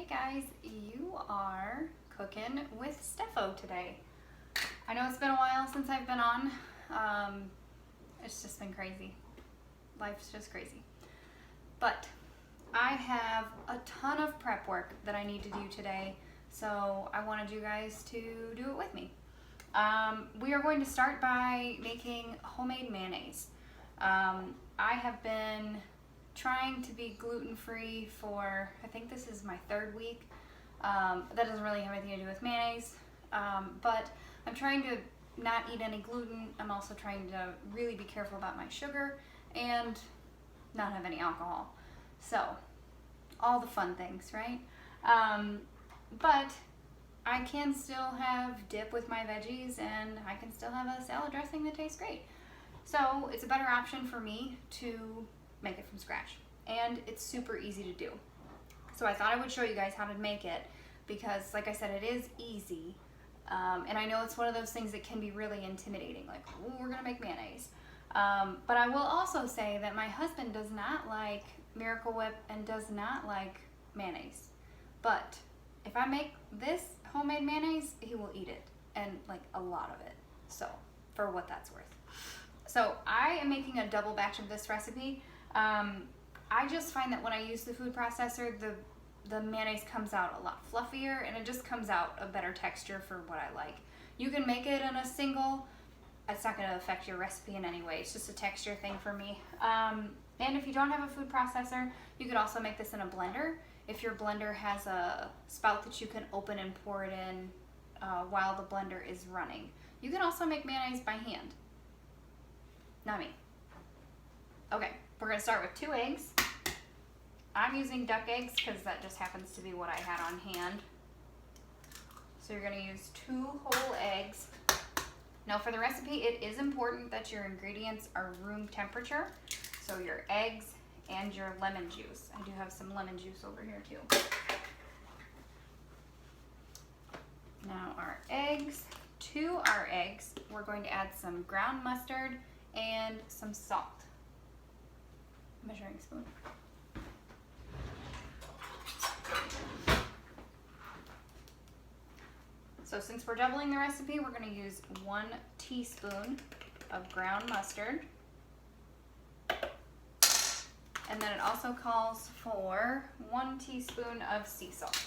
Hey guys, you are cooking with Steffo today. I know it's been a while since I've been on. It's just been crazy. Life's just crazy. But I have a ton of prep work that I need to do today, so I wanted you guys to do it with me. We are going to start by making homemade mayonnaise. I have been trying to be gluten-free for, I think this is my third week. That doesn't really have anything to do with mayonnaise, but I'm trying to not eat any gluten. I'm also trying to really be careful about my sugar and not have any alcohol. So, all the fun things, right? But I can still have dip with my veggies, and I can still have a salad dressing that tastes great. So it's a better option for me to make it from scratch, and it's super easy to do. So I thought I would show you guys how to make it because, like I said, it is easy, and I know it's one of those things that can be really intimidating, like, oh, we're gonna make mayonnaise. But I will also say that my husband does not like Miracle Whip and does not like mayonnaise, but if I make this homemade mayonnaise, he will eat it, and like a lot of it, so for what that's worth. So I am making a double batch of this recipe. I just find that when I use the food processor, the mayonnaise comes out a lot fluffier, and it just comes out a better texture for what I like. You can make it in a single. It's not going to affect your recipe in any way. It's just a texture thing for me. And if you don't have a food processor, you could also make this in a blender. If your blender has a spout that you can open and pour it in while the blender is running. You can also make mayonnaise by hand. Not me. Okay, we're gonna start with 2 eggs. I'm using duck eggs because that just happens to be what I had on hand. So you're gonna use 2 whole eggs. Now for the recipe, it is important that your ingredients are room temperature. So your eggs and your lemon juice. I do have some lemon juice over here too. Now our eggs. To our eggs, we're going to add some ground mustard and some salt. Measuring spoon. So since we're doubling the recipe, we're going to use 1 teaspoon of ground mustard. And then it also calls for 1 teaspoon of sea salt.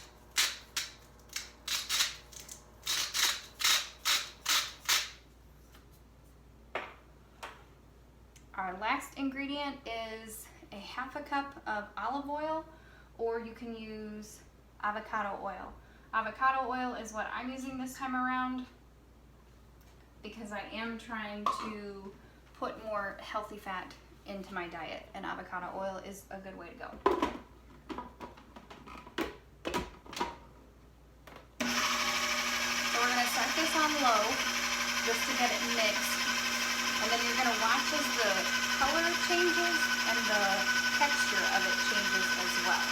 Our last ingredient is a 1/2 cup of olive oil, or you can use avocado oil. Avocado oil is what I'm using this time around because I am trying to put more healthy fat into my diet, and avocado oil is a good way to go. So we're going to start this on low just to get it mixed. And then you're going to watch as the color changes and the texture of it changes as well.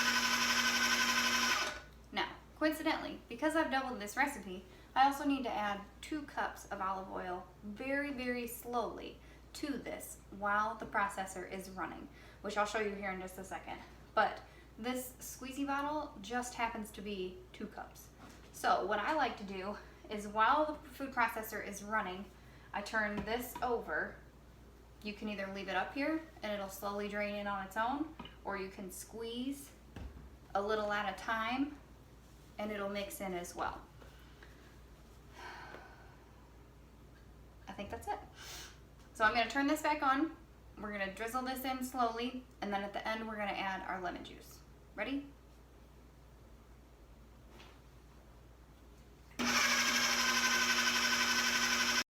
Now, coincidentally, because I've doubled this recipe, I also need to add 2 cups of olive oil very, very slowly to this while the processor is running, which I'll show you here in just a second. But this squeezy bottle just happens to be 2 cups. So what I like to do is while the food processor is running, I turn this over. You can either leave it up here and it'll slowly drain in on its own, or you can squeeze a little at a time and it'll mix in as well. I think that's it. So I'm going to turn this back on. We're going to drizzle this in slowly, and then at the end we're going to add our lemon juice. Ready?